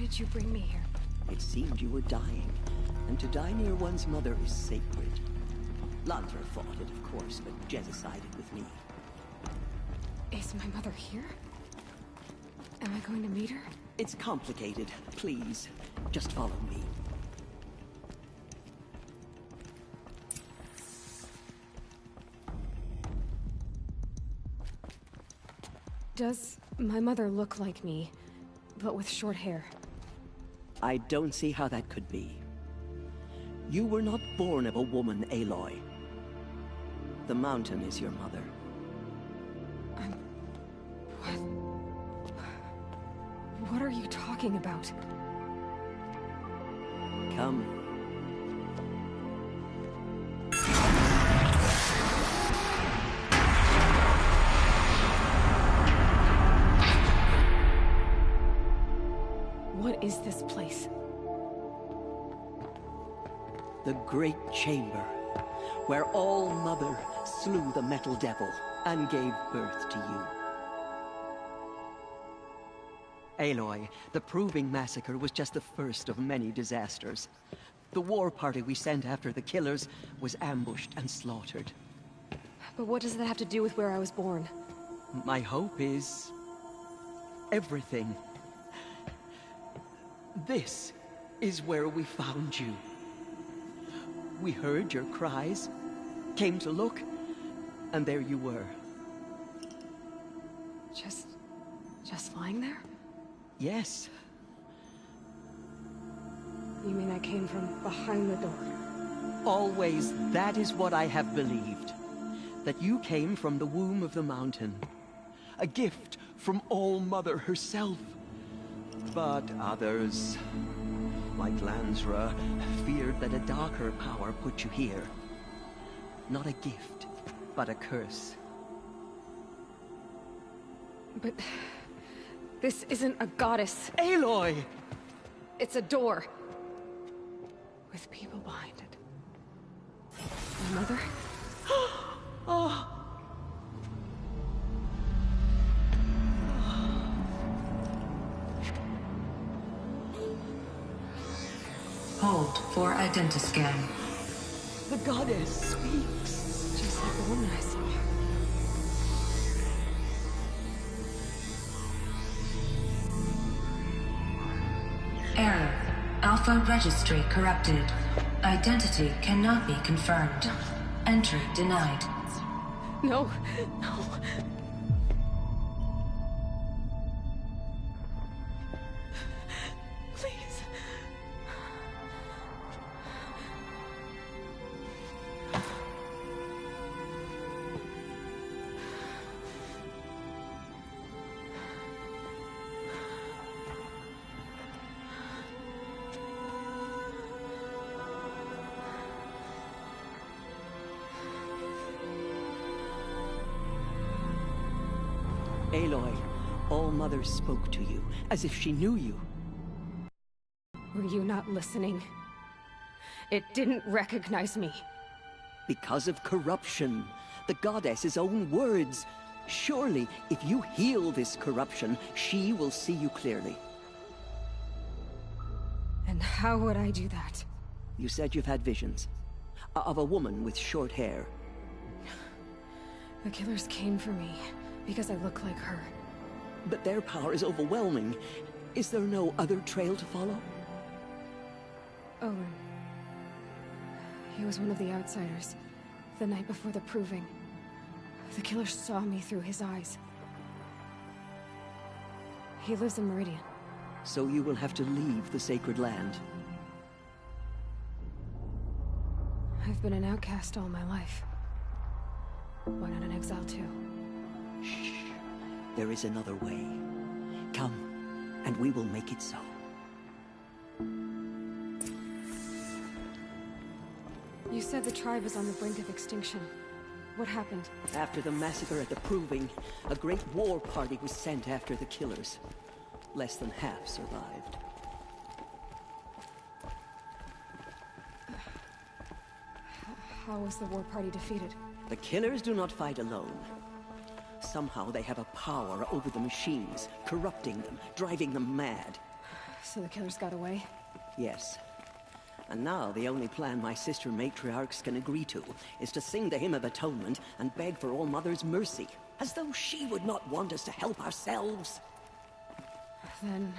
did you bring me here? It seemed you were dying, and to die near one's mother is sacred. Landra fought it, of course, but Jezza sided with me. Is my mother here? Am I going to meet her? It's complicated. Please, just follow me. Does my mother look like me, but with short hair? I don't see how that could be. You were not born of a woman, Aloy. The mountain is your mother. What are you talking about? Come. What is this place? The Great Chamber, where All-Mother slew the Metal Devil and gave birth to you. Aloy, the Proving Massacre was just the first of many disasters. The war party we sent after the killers was ambushed and slaughtered. But what does that have to do with where I was born? My hope is... everything. This is where we found you. We heard your cries, came to look, and there you were. Just lying there? Yes. You mean I came from behind the door? Always, that is what I have believed. That you came from the womb of the mountain. A gift from All-Mother herself. But others, like Lansra, feared that a darker power put you here. Not a gift, but a curse. But... this isn't a goddess. Aloy! It's a door. With people behind it. My mother? Oh. Hold for identiscan. The goddess speaks. Just like the woman I saw. Error. Alpha registry corrupted. Identity cannot be confirmed. Entry denied. No, no. Please. Aloy, All-Mother spoke to you, as if she knew you. Were you not listening? It didn't recognize me. Because of corruption. The goddess's own words. Surely, if you heal this corruption, she will see you clearly. And how would I do that? You said you've had visions. Of a woman with short hair. The killers came for me, because I look like her. But their power is overwhelming. Is there no other trail to follow? Owen. He was one of the outsiders. The night before the Proving. The killer saw me through his eyes. He lives in Meridian. So you will have to leave the sacred land. I've been an outcast all my life. Why not an exile too? Shh. There is another way. Come, and we will make it so. You said the tribe is on the brink of extinction. What happened? After the massacre at the Proving, a great war party was sent after the killers. Less than half survived. How was the war party defeated? The killers do not fight alone. Somehow they have a power over the machines, corrupting them, driving them mad. So the killers got away? Yes. And now the only plan my sister matriarchs can agree to is to sing the Hymn of Atonement and beg for All Mother's mercy, as though she would not want us to help ourselves. Then,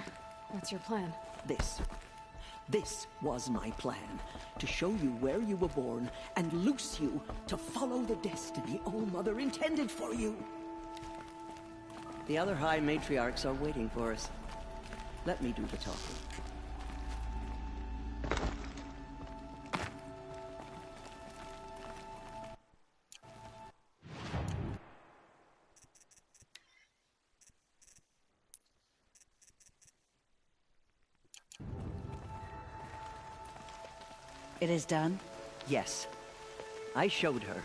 what's your plan? This was my plan. To show you where you were born and loose you to follow the destiny All Mother intended for you. The other High Matriarchs are waiting for us. Let me do the talking. It is done? Yes. I showed her.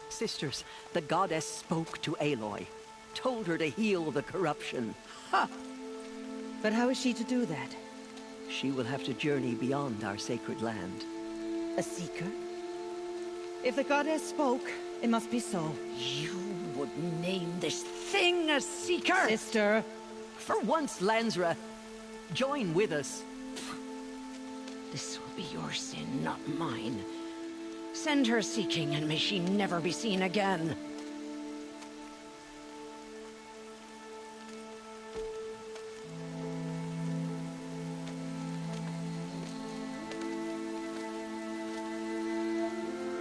Sisters, the goddess spoke to Aloy. Told her to heal the corruption. Ha! But how is she to do that? She will have to journey beyond our sacred land. A seeker? If the goddess spoke, it must be so. You would name this thing a seeker? Sister! For once, Lansra, join with us. This will be your sin, not mine. Send her seeking, and may she never be seen again.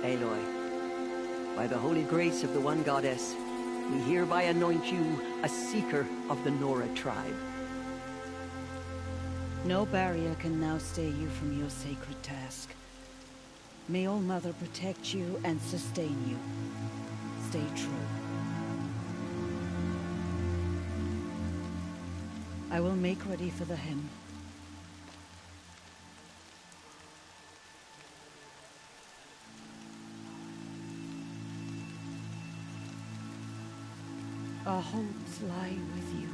Aloy, by the holy grace of the One Goddess, we hereby anoint you a seeker of the Nora tribe. No barrier can now stay you from your sacred task. May All Mother protect you and sustain you. Stay true. I will make ready for the hymn. Our hopes lie with you.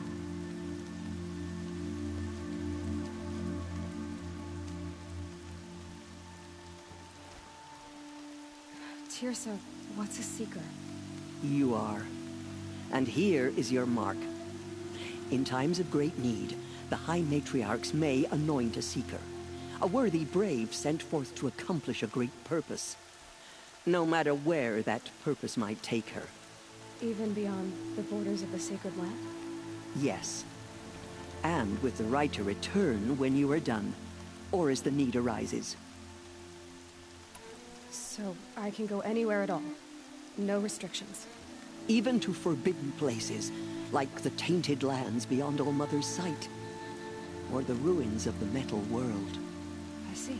Teersa, what's a seeker? You are. And here is your mark. In times of great need, the High Matriarchs may anoint a seeker. A worthy brave sent forth to accomplish a great purpose. No matter where that purpose might take her. Even beyond the borders of the sacred land? Yes. And with the right to return when you are done, or as the need arises. So I can go anywhere at all? No restrictions? Even to forbidden places, like the tainted lands beyond All Mother's sight. Or the ruins of the metal world. I see.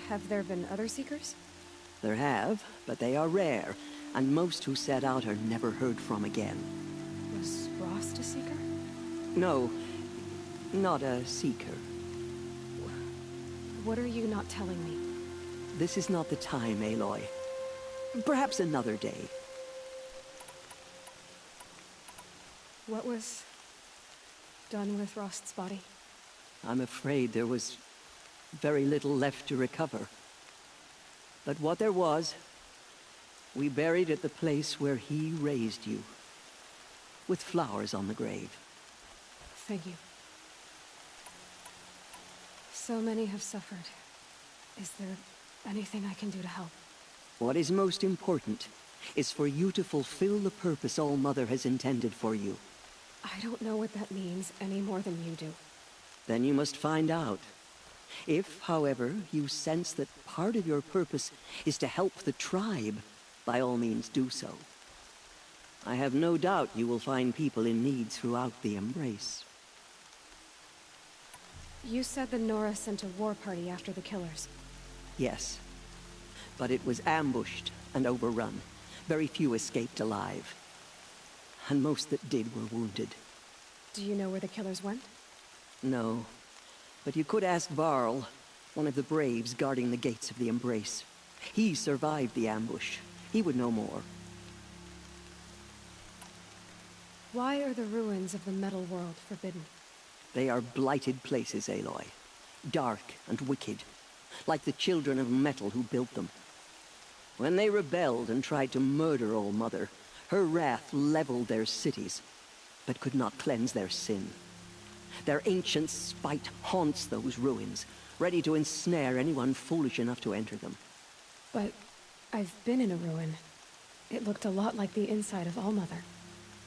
Have there been other seekers? There have, but they are rare, and most who set out are never heard from again. Was Rost a seeker? No, not a seeker. What are you not telling me? This is not the time, Aloy. Perhaps another day. What was done with Rost's body? I'm afraid there was very little left to recover. But what there was, we buried at the place where he raised you, with flowers on the grave. Thank you. So many have suffered. Is there anything I can do to help? What is most important is for you to fulfill the purpose All Mother has intended for you. I don't know what that means any more than you do. Then you must find out. If, however, you sense that part of your purpose is to help the tribe, by all means do so. I have no doubt you will find people in need throughout the Embrace. You said the Nora sent a war party after the killers. Yes. But it was ambushed and overrun. Very few escaped alive. And most that did were wounded. Do you know where the killers went? No. But you could ask Varl, one of the braves guarding the gates of the Embrace. He survived the ambush. He would know more. Why are the ruins of the metal world forbidden? They are blighted places, Aloy. Dark and wicked. Like the children of metal who built them. When they rebelled and tried to murder All Mother, her wrath leveled their cities, but could not cleanse their sin. Their ancient spite haunts those ruins, ready to ensnare anyone foolish enough to enter them. But I've been in a ruin. It looked a lot like the inside of Allmother.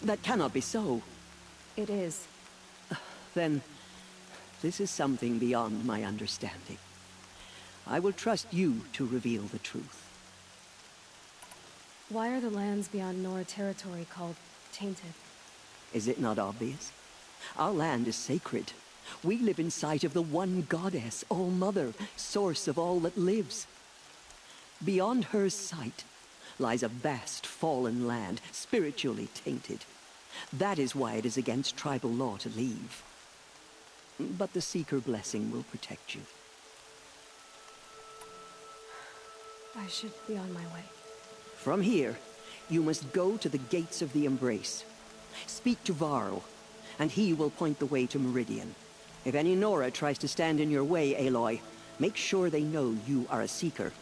That cannot be so. It is. Then, this is something beyond my understanding. I will trust you to reveal the truth. Why are the lands beyond Nora territory called tainted? Is it not obvious? Our land is sacred. We live in sight of the one goddess, All-Mother, source of all that lives. Beyond her sight lies a vast fallen land, spiritually tainted. That is why it is against tribal law to leave. But the Seeker blessing will protect you. I should be on my way. From here, you must go to the gates of the Embrace. Speak to Varl, and he will point the way to Meridian. If any Nora tries to stand in your way, Aloy, make sure they know you are a Seeker.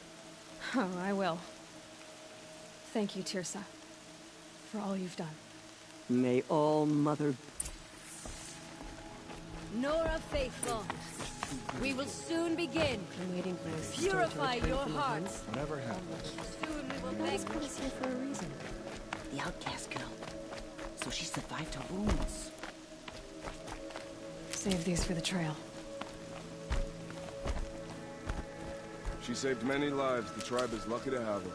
Oh, I will. Thank you, Teersa, for all you've done. May All-Mother... Nora Faithful, we will soon begin. I'm waiting for this Purify your hearts. Whatever happens. Soon we will Nora's make put us here for a reason. The outcast girl. So she survived her wounds. Save these for the trail. She saved many lives. The tribe is lucky to have her.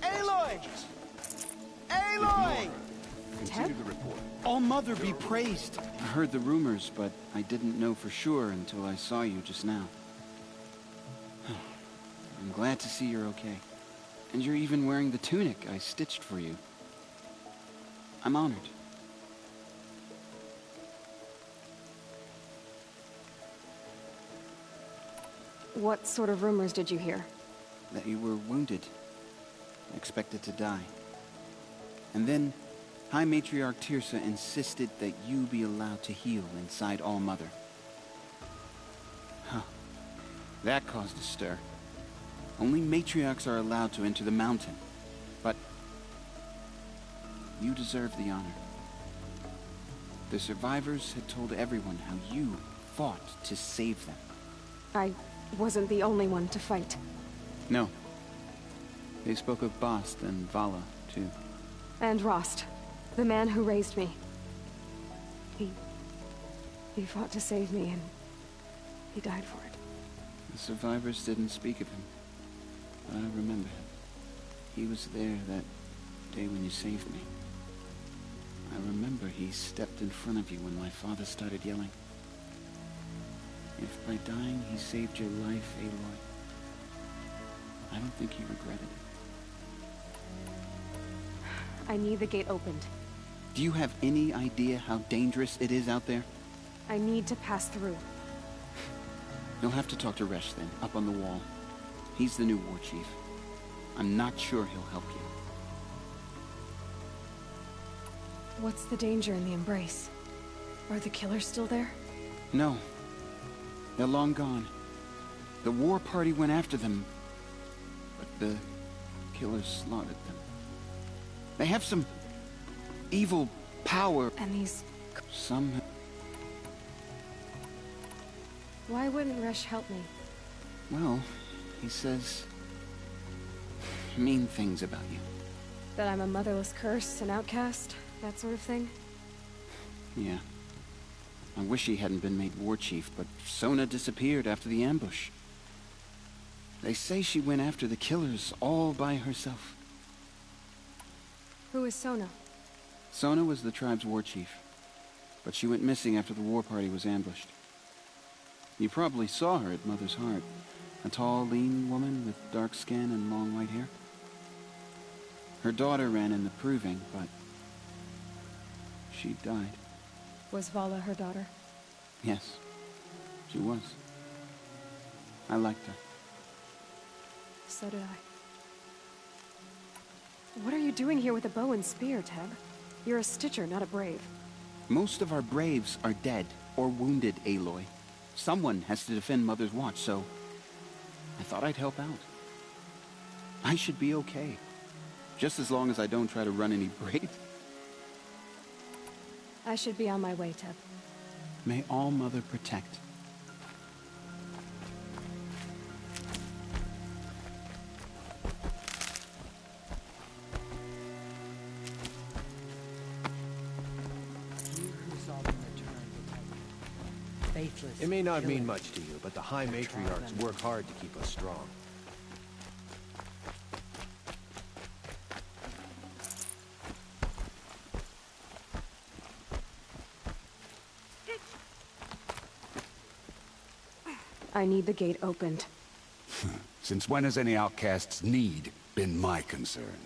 Aloy! Aloy! Continue the report. All-Mother be praised! I heard the rumors, but I didn't know for sure until I saw you just now. I'm glad to see you're okay. And you're even wearing the tunic I stitched for you. I'm honored. What sort of rumors did you hear? That you were wounded. Expected to die. And then, High Matriarch Teersa insisted that you be allowed to heal inside All-Mother. Huh. That caused a stir. Only matriarchs are allowed to enter the mountain. But you deserve the honor. The survivors had told everyone how you fought to save them. I wasn't the only one to fight. No. They spoke of Bast and Vala, too. And Rost, the man who raised me. He fought to save me, and he died for it. The survivors didn't speak of him. But I remember him. He was there that day when you saved me. I remember he stepped in front of you when my father started yelling. If by dying he saved your life, Aloy, I don't think he regretted it. I need the gate opened. Do you have any idea how dangerous it is out there? I need to pass through. You'll have to talk to Resh then, up on the wall. He's the new war chief. I'm not sure he'll help you. What's the danger in the Embrace? Are the killers still there? No. They're long gone. The war party went after them, but the killers slaughtered them. They have some evil power. And these... Some... Why wouldn't Resh help me? Well, he says... mean things about you. That I'm a motherless curse, an outcast, that sort of thing? Yeah. I wish he hadn't been made war chief, but Sona disappeared after the ambush. They say she went after the killers all by herself. Who is Sona? Sona was the tribe's war chief, but she went missing after the war party was ambushed. You probably saw her at Mother's Heart. A tall, lean woman with dark skin and long white hair. Her daughter ran in the proving, but she died. Was Vala her daughter? Yes, she was. I liked her. So did I. What are you doing here with a bow and spear, Teb? You're a Stitcher, not a Brave. Most of our Braves are dead or wounded, Aloy. Someone has to defend Mother's Watch, so I thought I'd help out. I should be okay. Just as long as I don't try to run any Braves. I should be on my way, Teb. May All Mother protect. It may not mean much to you, but the High Matriarchs work hard to keep us strong. I need the gate opened. Since when has any outcast's need been my concern?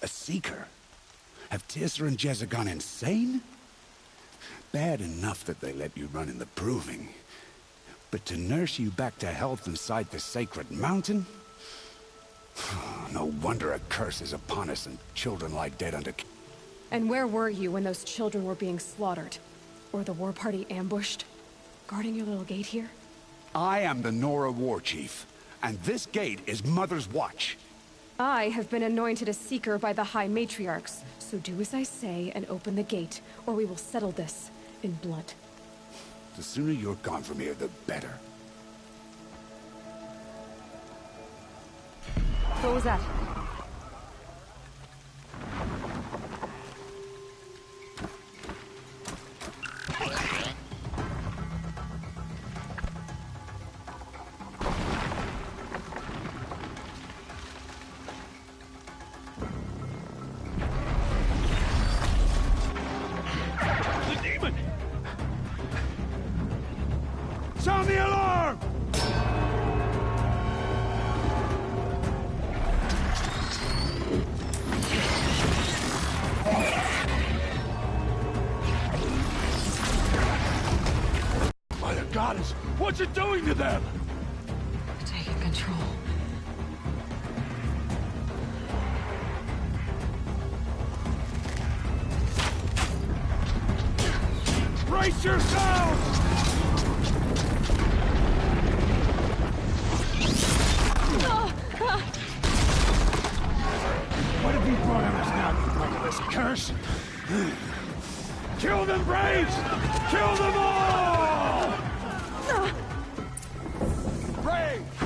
A Seeker? Have Teersa and Jezza gone insane? Bad enough that they let you run in the Proving. But to nurse you back to health inside the Sacred Mountain? No wonder a curse is upon us and children lie dead under... And where were you when those children were being slaughtered? Or the war party ambushed? Guarding your little gate here? I am the Nora War Chief, and this gate is Mother's Watch. I have been anointed a Seeker by the High Matriarchs, so do as I say and open the gate, or we will settle this in blood. The sooner you're gone from here, the better. What was that? Sound the alarm! By the goddess, what's it doing to them? Taking control. Brace yourselves! What have you brought on us now, you reckless curse? Kill them, Braves! Kill them all! Braves,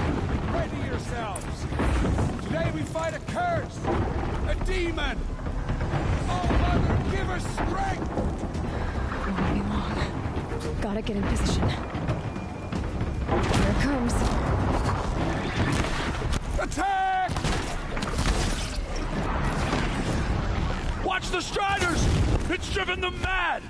ready yourselves! Today we fight a curse! A demon! Oh, Mother, give us strength! Won't be long. Gotta get in position. Here it comes. Attack! Watch the Striders! It's driven them mad!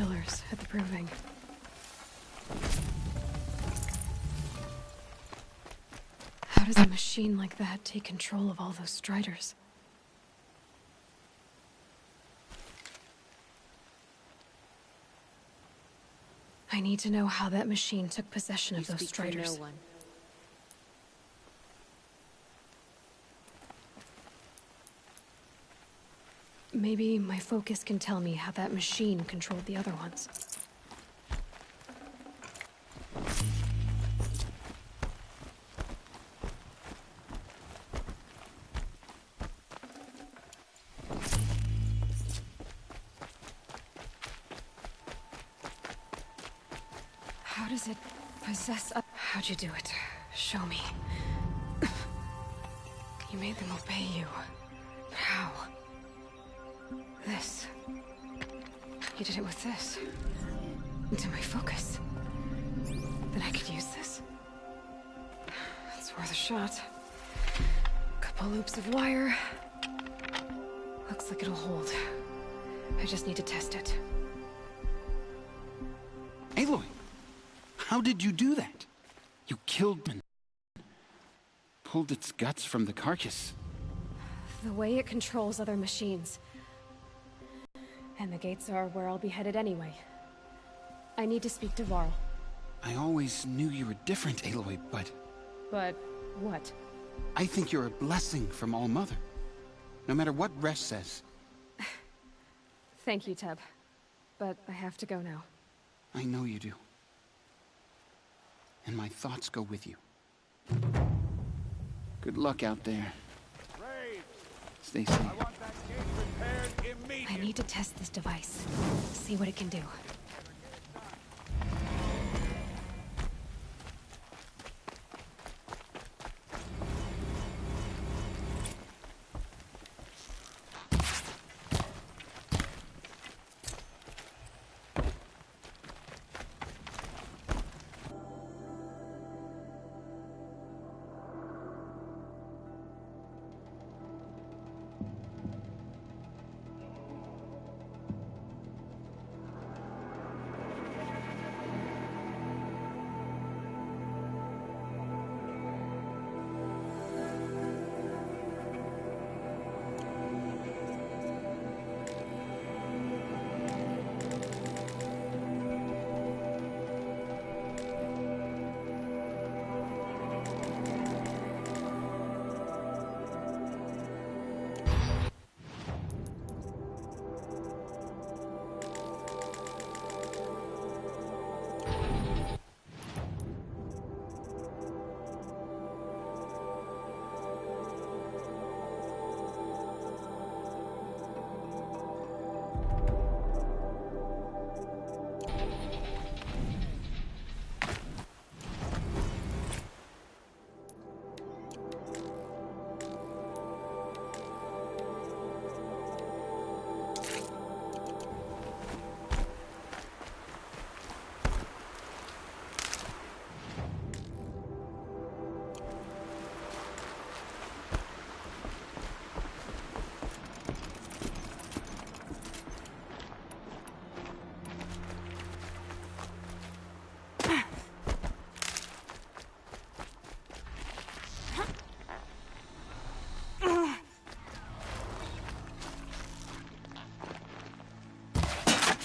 killers at the Proving. How does a machine like that take control of all those Striders? I need to know how that machine took possession of those Striders. No one. Maybe my focus can tell me how that machine controlled the other ones. How does it possess a... How'd you do it? Show me. You made them obey you. How? This. You did it with this. Into my focus. Then I could use this. It's worth a shot. Couple loops of wire. Looks like it'll hold. I just need to test it. Aloy! How did you do that? You killed me. Pulled its guts from the carcass. The way it controls other machines. And the gates are where I'll be headed anyway. I need to speak to Varl. I always knew you were different, Aloy, but... But what? I think you're a blessing from All-Mother. No matter what Resh says. Thank you, Teb. But I have to go now. I know you do. And my thoughts go with you. Good luck out there. Stay safe. I need to test this device. See what it can do.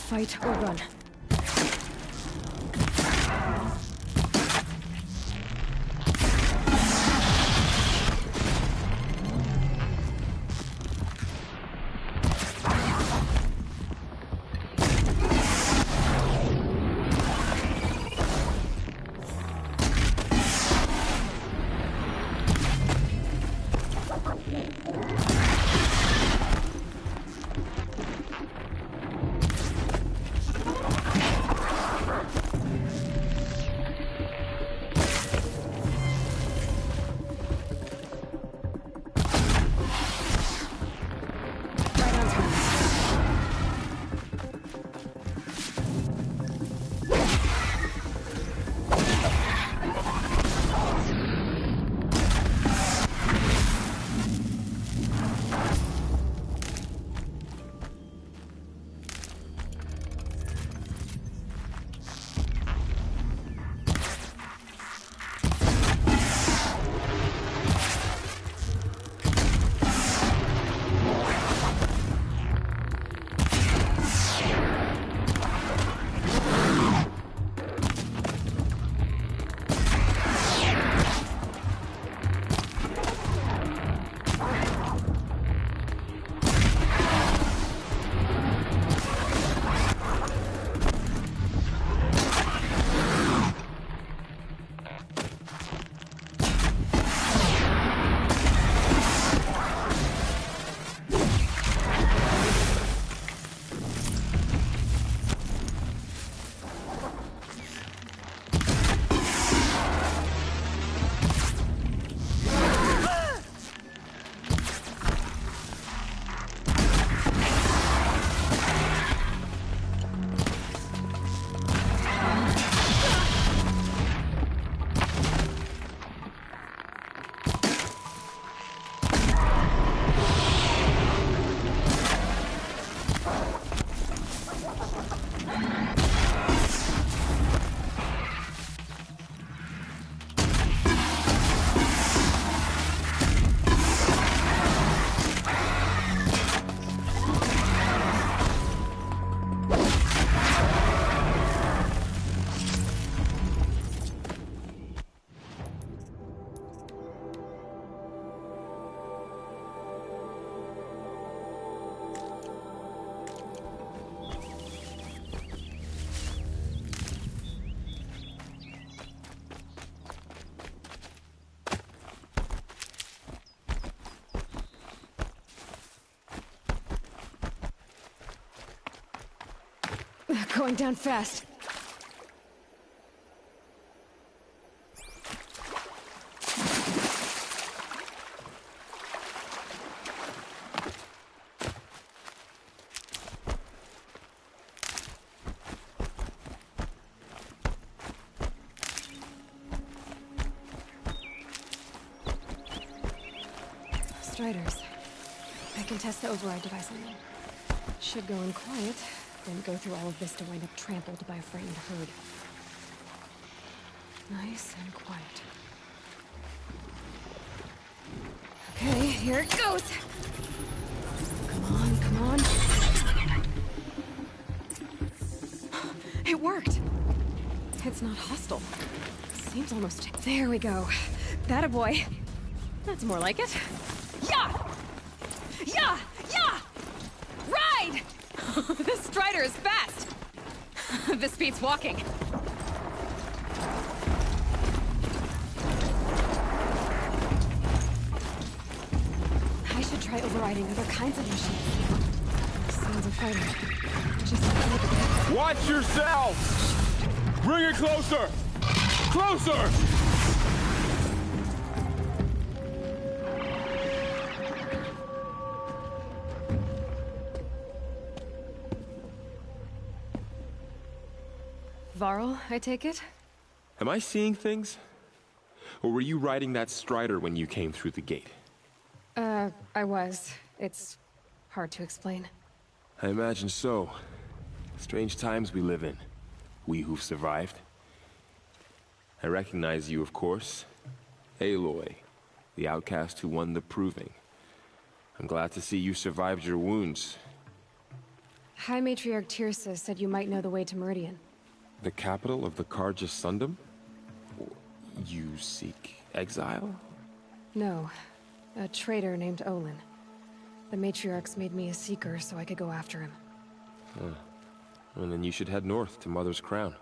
Fight or run. Going down fast. Striders. I can test the override device on them. Should go in quiet, then go through all of this to wind up trampled by a frightened herd. Nice and quiet. Okay, here it goes! Come on, come on. It worked! It's not hostile. Seems almost... There we go. That a boy. That's more like it. Yeah! Yeah! Yeah! Ride! This Strider is fast! This beats walking. I should try overriding other kinds of machines. Sounds a fighter. Just look at that. Watch yourself! Bring it closer! Closer! Varl, I take it? Am I seeing things? Or were you riding that Strider when you came through the gate? I was. It's hard to explain. I imagine so. Strange times we live in. We who've survived. I recognize you, of course. Aloy, the outcast who won the Proving. I'm glad to see you survived your wounds. High Matriarch Tirsa said you might know the way to Meridian. The capital of the Carja Sundom? You seek exile? No. A traitor named Olin. The Matriarchs made me a seeker so I could go after him. And then you should head north to Mother's Crown.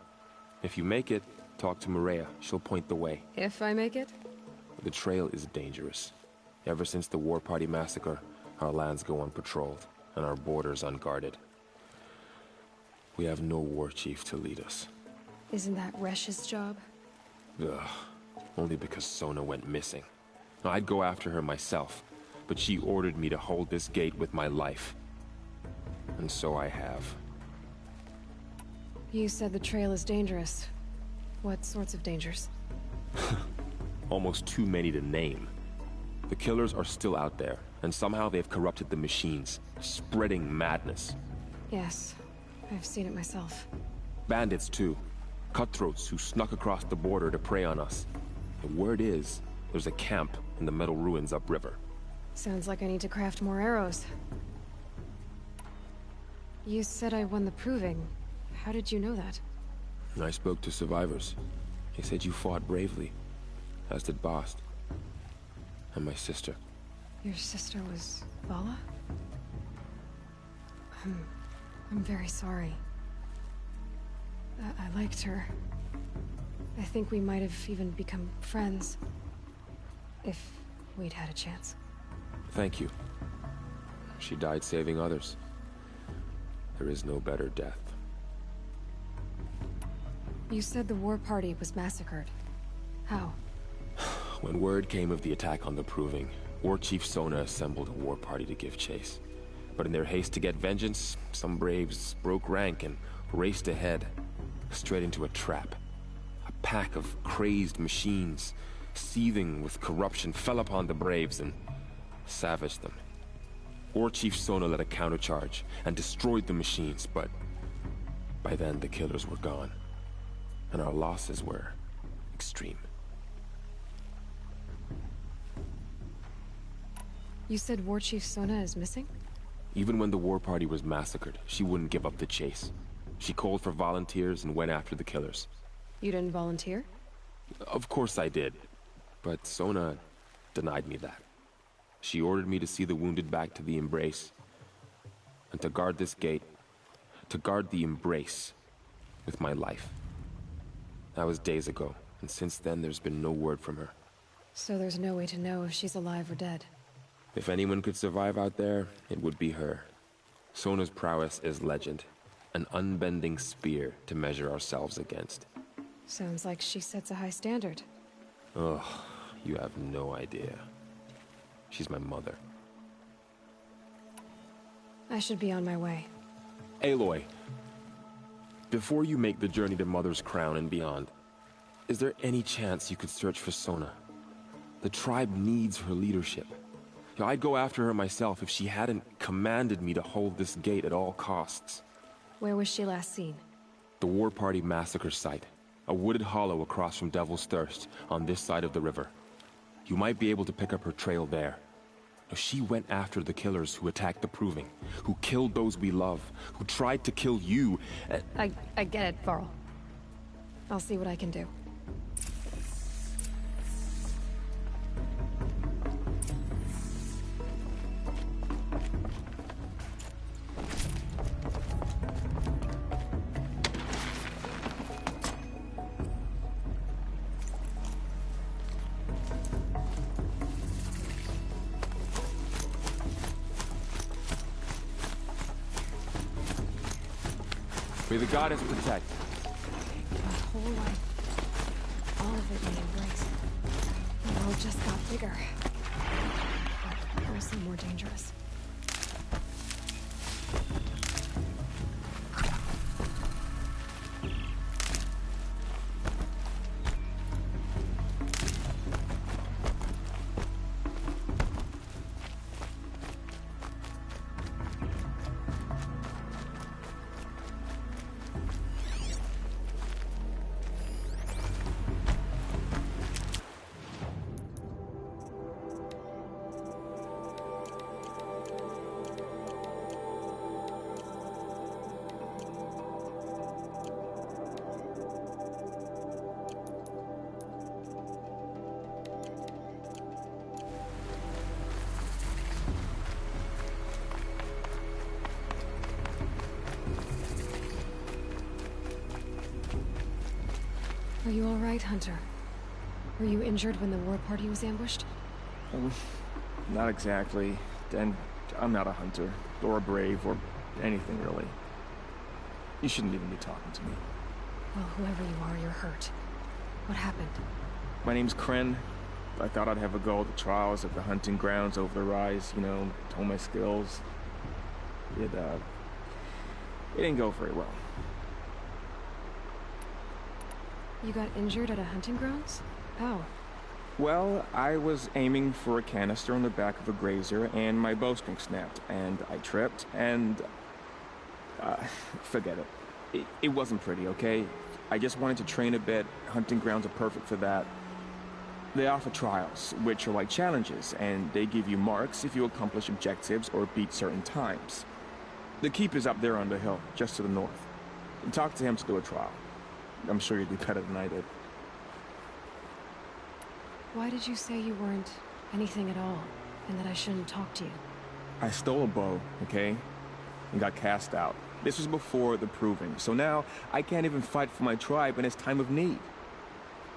If you make it, talk to Maria. She'll point the way. If I make it? The trail is dangerous. Ever since the War Party massacre, our lands go unpatrolled, and our borders unguarded. We have no war chief to lead us. Isn't that Resh's job? Ugh. Only because Sona went missing. I'd go after her myself, but she ordered me to hold this gate with my life. And so I have. You said the trail is dangerous. What sorts of dangers? Almost too many to name. The killers are still out there, and somehow they've corrupted the machines, spreading madness. Yes, I've seen it myself. Bandits, too. Cutthroats who snuck across the border to prey on us. The word is, there's a camp in the metal ruins upriver. Sounds like I need to craft more arrows. You said I won the Proving. How did you know that? I spoke to survivors. They said you fought bravely, as did Bast. And my sister. Your sister was Vala? I'm very sorry. I liked her. I think we might have even become friends. If we'd had a chance. Thank you. She died saving others. There is no better death. You said the war party was massacred. How? When word came of the attack on the Proving, War Chief Sona assembled a war party to give chase. But in their haste to get vengeance, some braves broke rank and raced ahead, straight into a trap. A pack of crazed machines, seething with corruption, fell upon the braves and savaged them. War Chief Sona led a countercharge and destroyed the machines, but by then the killers were gone, and our losses were extreme. You said War Chief Sona is missing? Even when the war party was massacred, she wouldn't give up the chase. She called for volunteers and went after the killers. You didn't volunteer? Of course I did, but Sona denied me that. She ordered me to see the wounded back to the Embrace, and to guard this gate, to guard the Embrace with my life. That was days ago, and since then there's been no word from her. So there's no way to know if she's alive or dead? If anyone could survive out there, it would be her. Sona's prowess is legend. an unbending spear to measure ourselves against. Sounds like she sets a high standard. Ugh, you have no idea. She's my mother. I should be on my way. Aloy, before you make the journey to Mother's Crown and beyond, is there any chance you could search for Sona? The tribe needs her leadership. I'd go after her myself if she hadn't commanded me to hold this gate at all costs. Where was she last seen? The War Party massacre site. A wooded hollow across from Devil's Thirst, on this side of the river. You might be able to pick up her trail there. She went after the killers who attacked the Proving, who killed those we love, who tried to kill you. I get it, Varl. I'll see what I can do. May the goddess protect. My whole life, all of it may embrace. The world just got bigger, but also more dangerous. Are you all right, Hunter? Were you injured when the war party was ambushed? Not exactly. And I'm not a hunter, or a brave, or anything really. You shouldn't even be talking to me. Well, whoever you are, you're hurt. What happened? My name's Kren. I thought I'd have a go at the trials at the hunting grounds over the rise, you know, hone my skills. It didn't go very well. You got injured at a hunting grounds? How? Well, I was aiming for a canister on the back of a grazer, and my bowstring snapped, and I tripped, and... forget it. It wasn't pretty, okay? I just wanted to train a bit. Hunting grounds are perfect for that. They offer trials, which are like challenges, and they give you marks if you accomplish objectives or beat certain times. The keep is up there on the hill, just to the north. Talk to him to do a trial. I'm sure you'd do better than I did. Why did you say you weren't anything at all, and that I shouldn't talk to you? I stole a bow, okay? And got cast out. This was before the Proving, so now I can't even fight for my tribe in its time of need.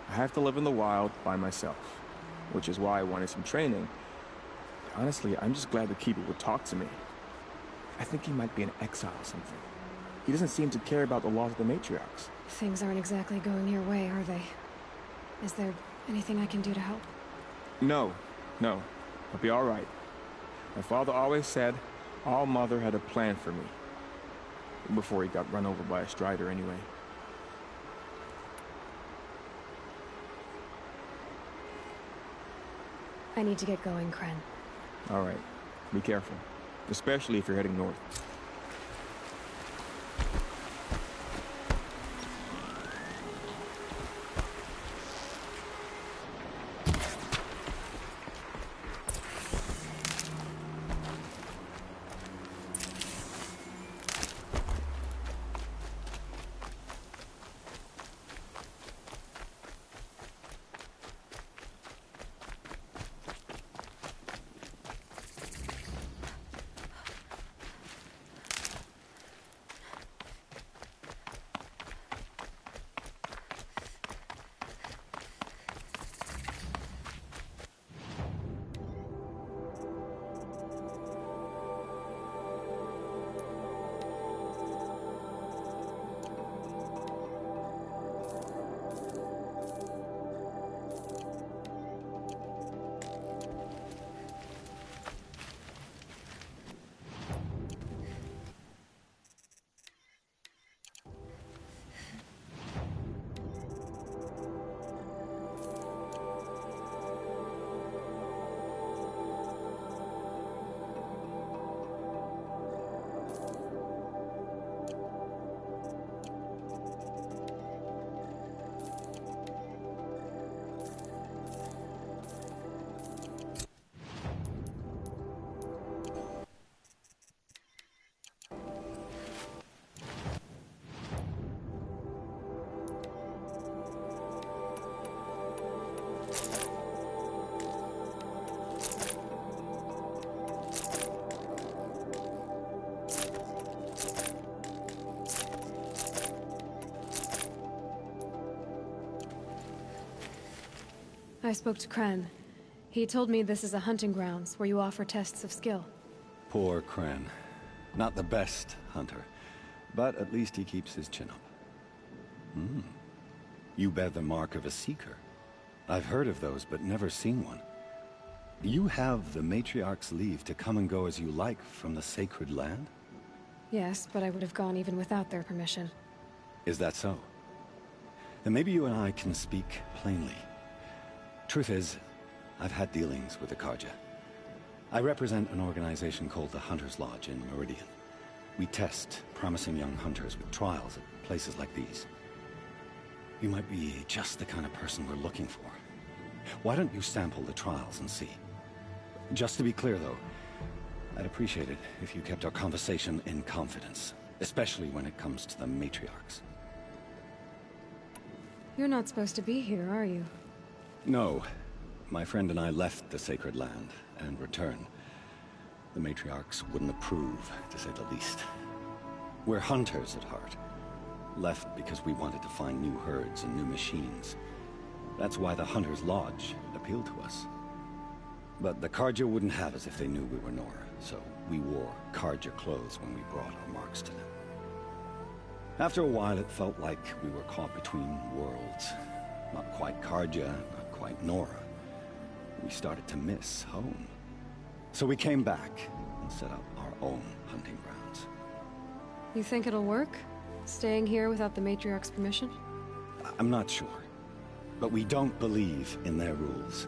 I have to live in the wild by myself, which is why I wanted some training. Honestly, I'm just glad the Keeper would talk to me. I think he might be in exile or something. He doesn't seem to care about the laws of the matriarchs. Things aren't exactly going your way, are they? Is there anything I can do to help? No. I'll be all right. My father always said All Mother had a plan for me. Before he got run over by a strider, anyway. I need to get going, Kren. All right. Be careful. Especially if you're heading north. I spoke to Kren. He told me this is a hunting grounds where you offer tests of skill. Poor Kren. Not the best hunter, but at least he keeps his chin up. You bear the mark of a Seeker. I've heard of those, but never seen one. You have the Matriarch's leave to come and go as you like from the sacred land? Yes, but I would have gone even without their permission. Is that so? Then maybe you and I can speak plainly. Truth is, I've had dealings with the Carja. I represent an organization called the Hunter's Lodge in Meridian. We test promising young hunters with trials at places like these. You might be just the kind of person we're looking for. Why don't you sample the trials and see? Just to be clear, though, I'd appreciate it if you kept our conversation in confidence, especially when it comes to the Matriarchs. You're not supposed to be here, are you? No. My friend and I left the sacred land and returned. The Matriarchs wouldn't approve, to say the least. We're hunters at heart. Left because we wanted to find new herds and new machines. That's why the Hunter's Lodge appealed to us. But the Carja wouldn't have us if they knew we were Nora, so we wore Carja clothes when we brought our marks to them. After a while, it felt like we were caught between worlds. Not quite Carja, not quite Nora. We started to miss home. So we came back and set up our own hunting grounds. You think it'll work? Staying here without the Matriarch's permission? I'm not sure. But we don't believe in their rules.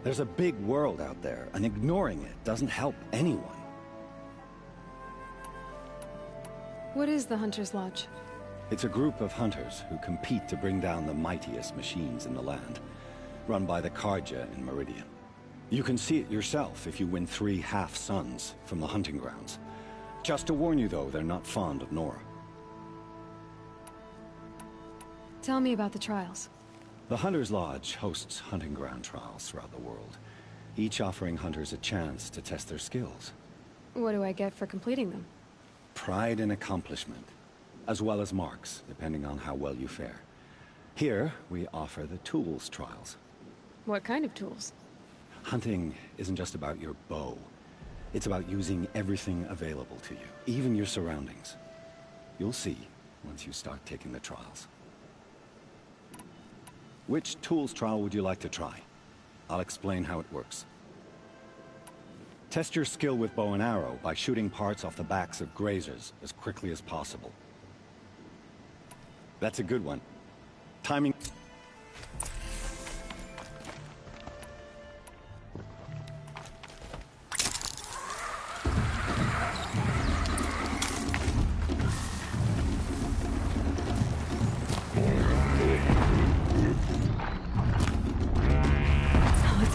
There's a big world out there, and ignoring it doesn't help anyone. What is the Hunter's Lodge? It's a group of hunters who compete to bring down the mightiest machines in the land, run by the Carja in Meridian. You can see it yourself if you win 3 half-suns from the hunting grounds. Just to warn you, though, they're not fond of Nora. Tell me about the trials. The Hunter's Lodge hosts hunting ground trials throughout the world, each offering hunters a chance to test their skills. What do I get for completing them? Pride in accomplishment, as well as marks, depending on how well you fare. Here, we offer the tools trials. What kind of tools? Hunting isn't just about your bow. It's about using everything available to you, even your surroundings. You'll see once you start taking the trials. Which tools trial would you like to try? I'll explain how it works. Test your skill with bow and arrow by shooting parts off the backs of grazers as quickly as possible. That's a good one. Timing...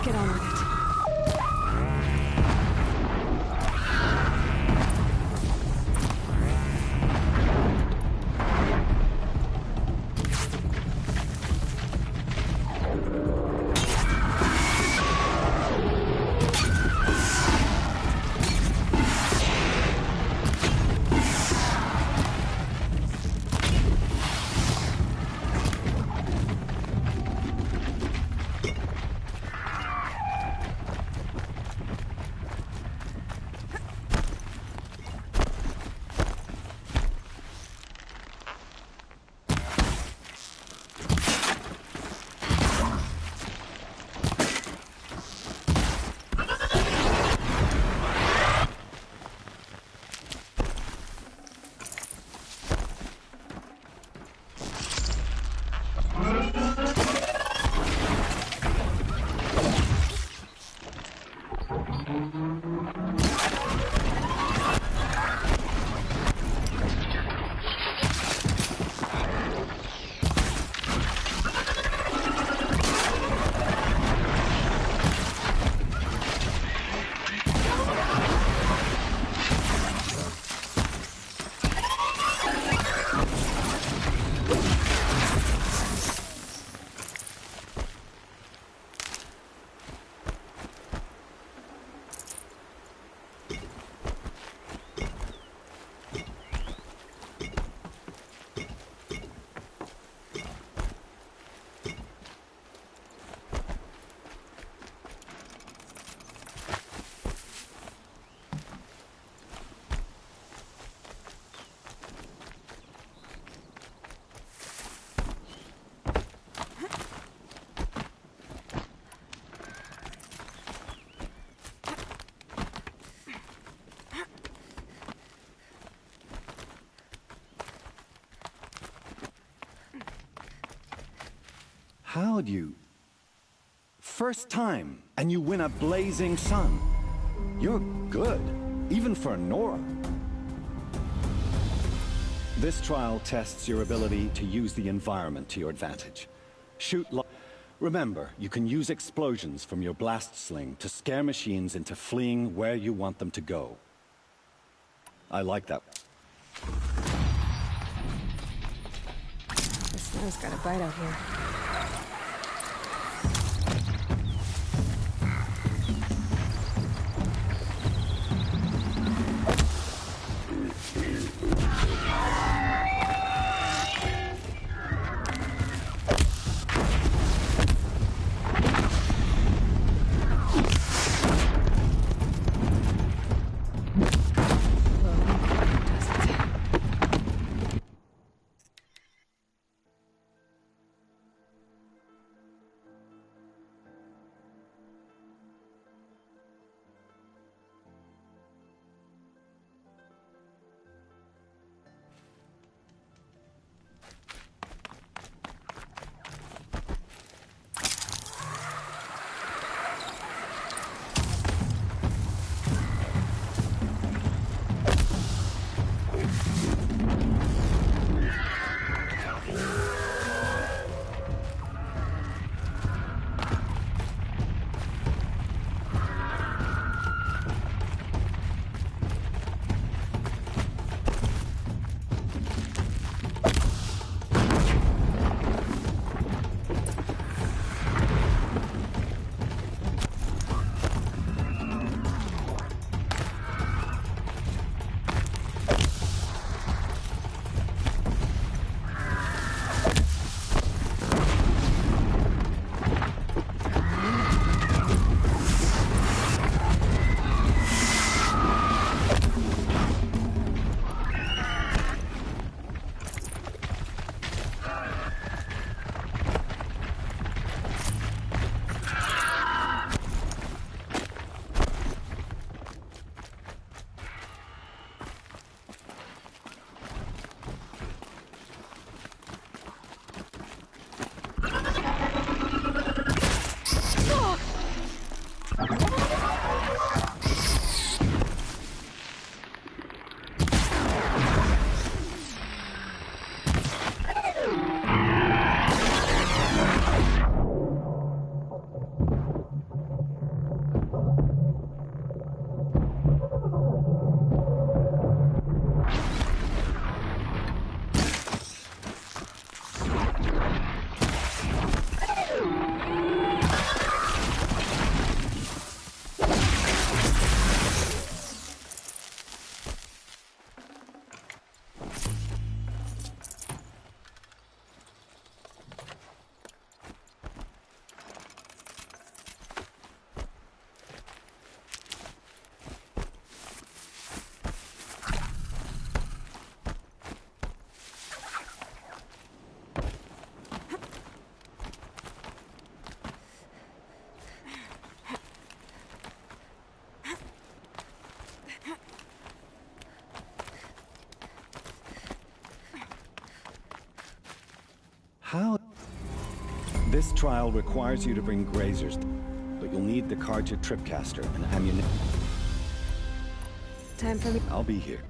Get on with it. How'd you... First time, and you win a blazing sun. You're good, even for Nora. This trial tests your ability to use the environment to your advantage. Remember, you can use explosions from your blast sling to scare machines into fleeing where you want them to go. I like that. The snow's got a bite out here. How? This trial requires you to bring grazers, but you'll need the Carja Tripcaster and ammunition. Time for me. I'll be here.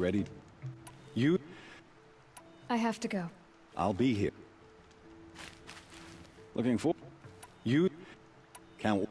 ready. You... I have to go. I'll be here. Looking for... You... Can't...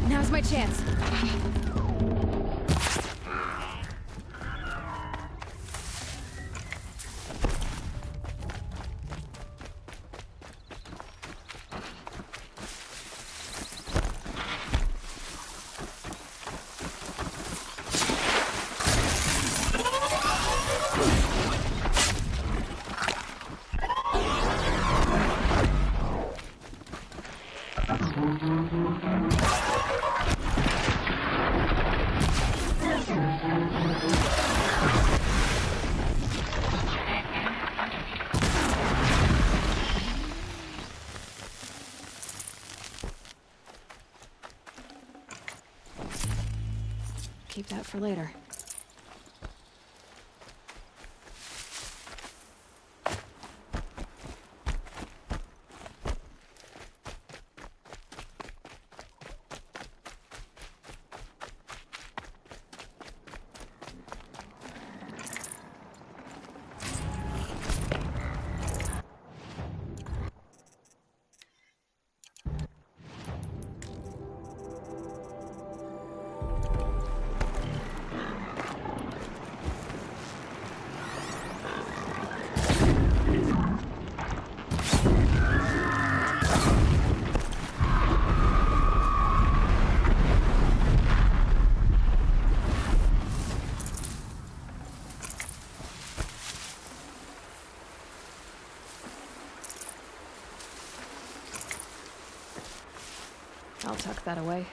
Now's my chance. Keep that for later. I'll tuck that away.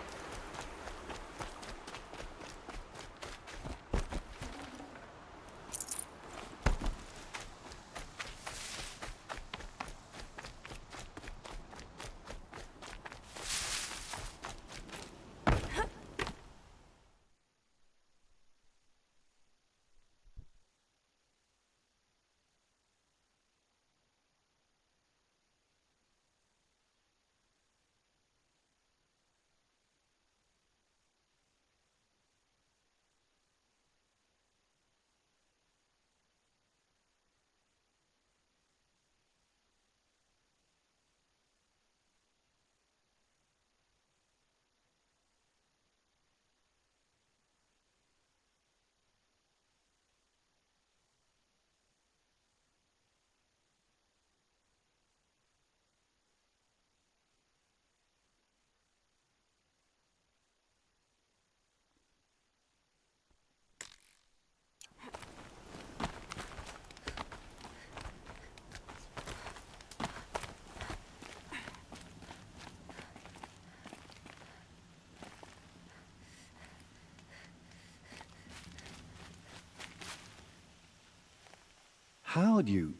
How'd you...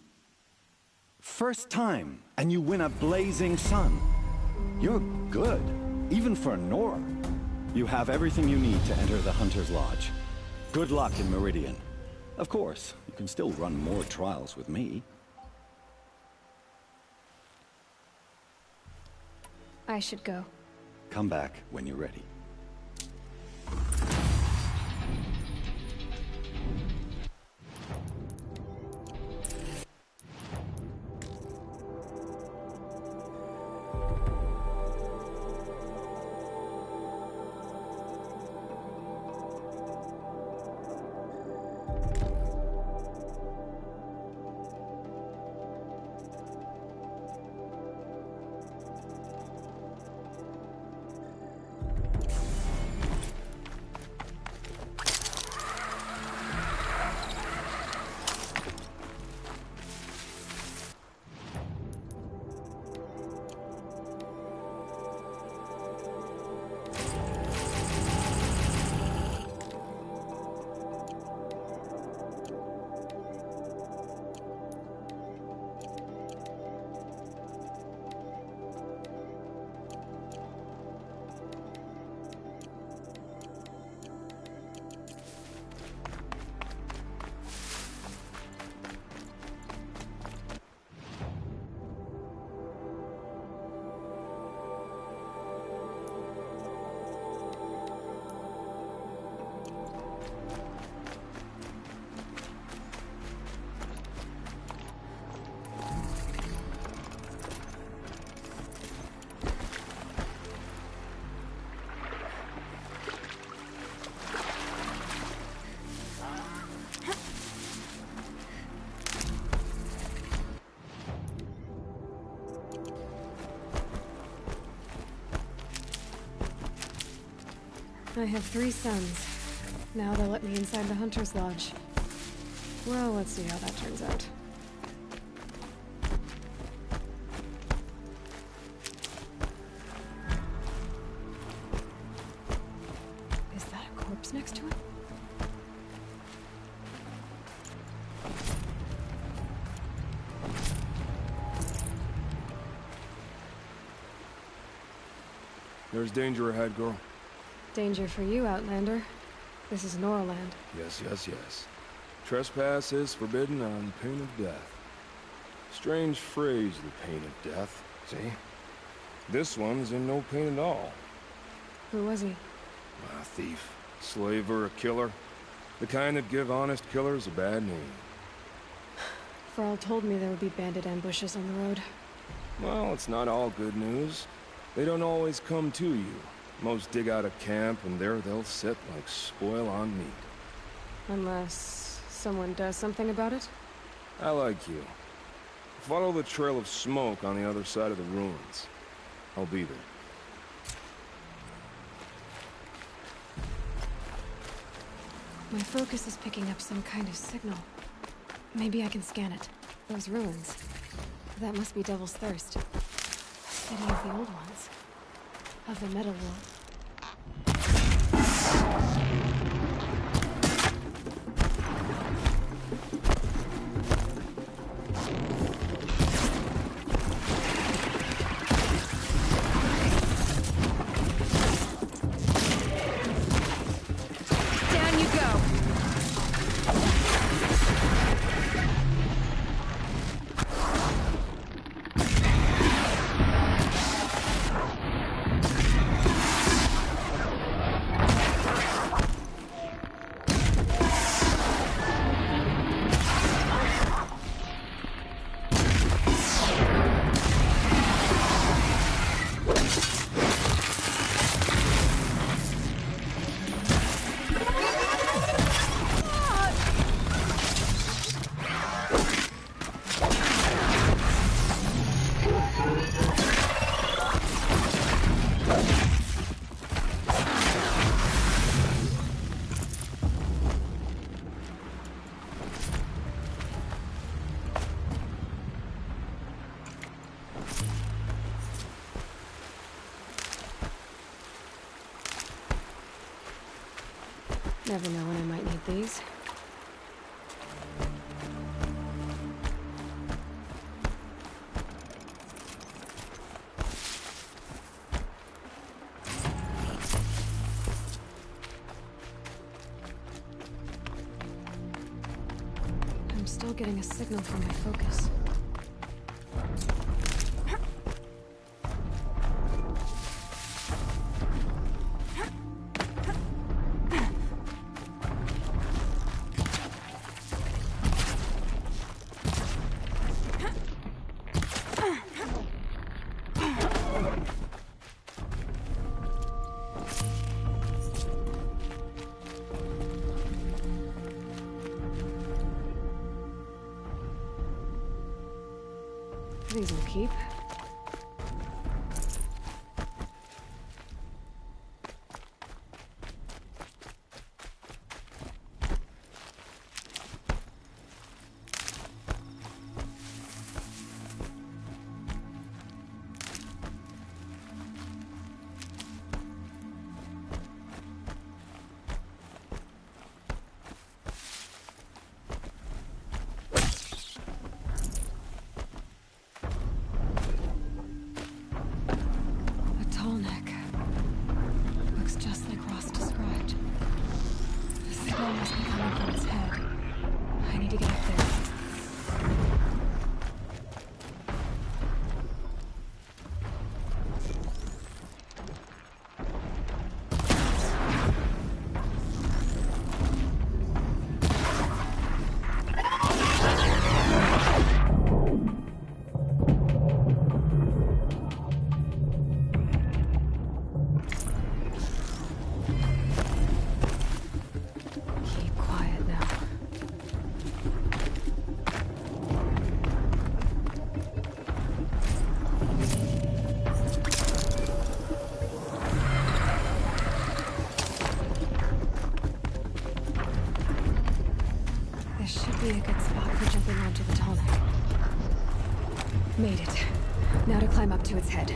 first time, and you win a blazing sun. You're good, even for Nora. You have everything you need to enter the Hunter's Lodge. Good luck in Meridian. Of course, you can still run more trials with me. I should go. Come back when you're ready. I have 3 sons. Now they'll let me inside the Hunter's Lodge. Well, let's see how that turns out. Is that a corpse next to it? There's danger ahead, girl. Danger for you, Outlander. This is Noraland. Yes, yes, yes. Trespass is forbidden on pain of death. Strange phrase, the pain of death, see? This one's in no pain at all. Who was he? A thief, slaver, a killer. The kind that give honest killers a bad name. Varl told me there would be bandit ambushes on the road. Well, it's not all good news. They don't always come to you. Most dig out a camp, and there they'll sit like spoil on meat. Unless someone does something about it? I like you. Follow the trail of smoke on the other side of the ruins. I'll be there. My focus is picking up some kind of signal. Maybe I can scan it. Those ruins. That must be Devil's Thirst. A city of the old ones. Of the Metal World. Never know when I might need these. getting a signal from my focus. These will keep. Be a good spot for jumping onto the tall neck. Made it. Now to climb up to its head.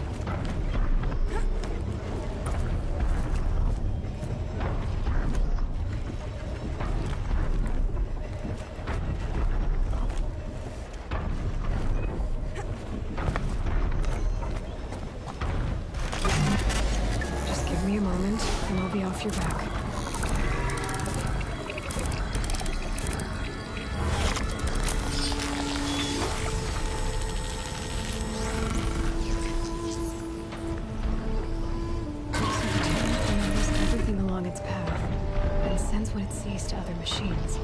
Just give me a moment, and I'll be off your back. What it sees to other machines.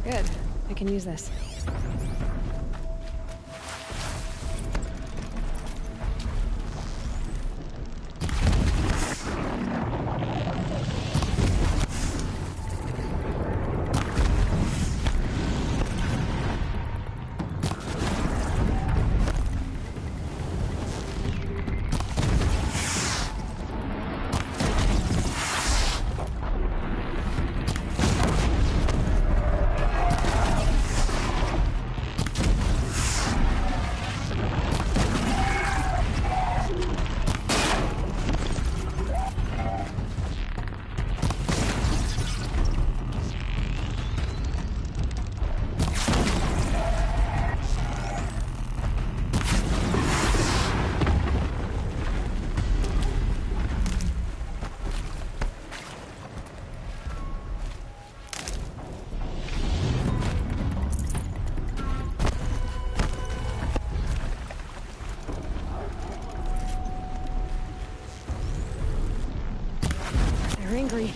Good. I can use this. They're angry.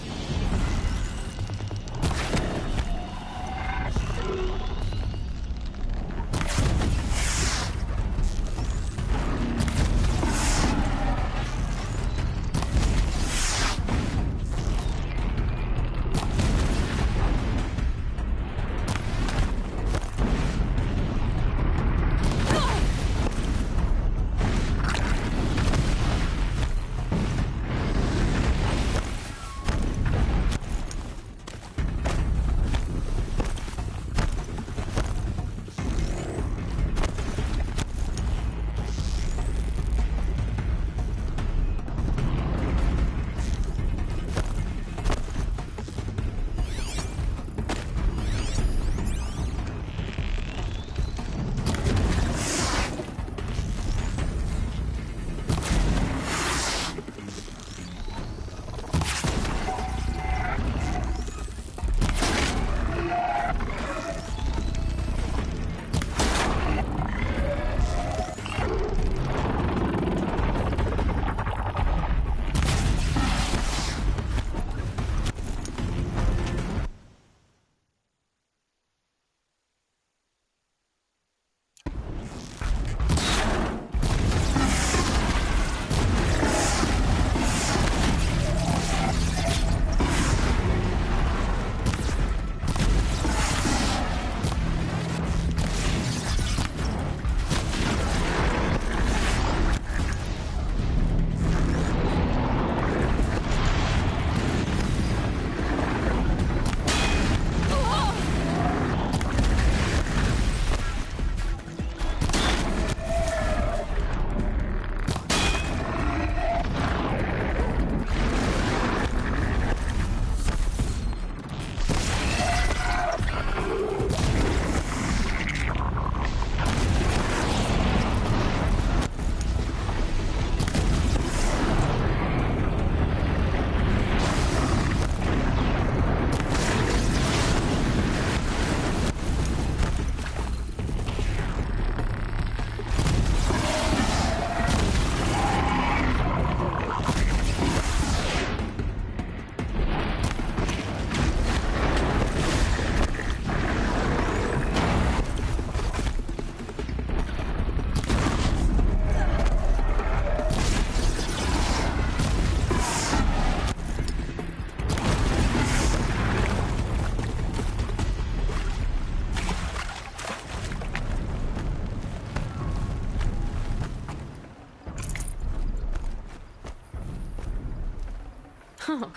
Oh,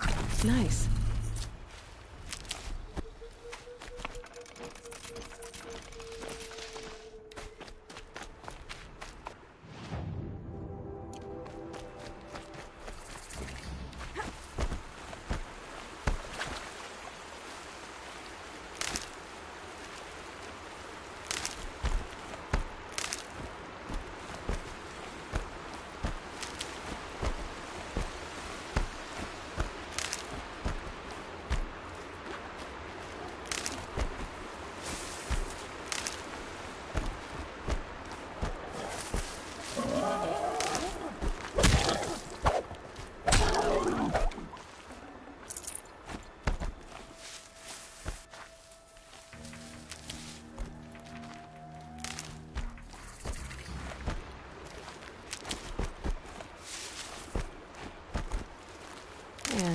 nice. Yeah.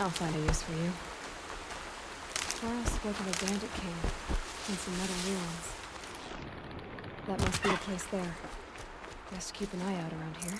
I'll find a use for you. Tara spoke of a bandit camp and some metal ruins. That must be the place there. Best keep an eye out around here.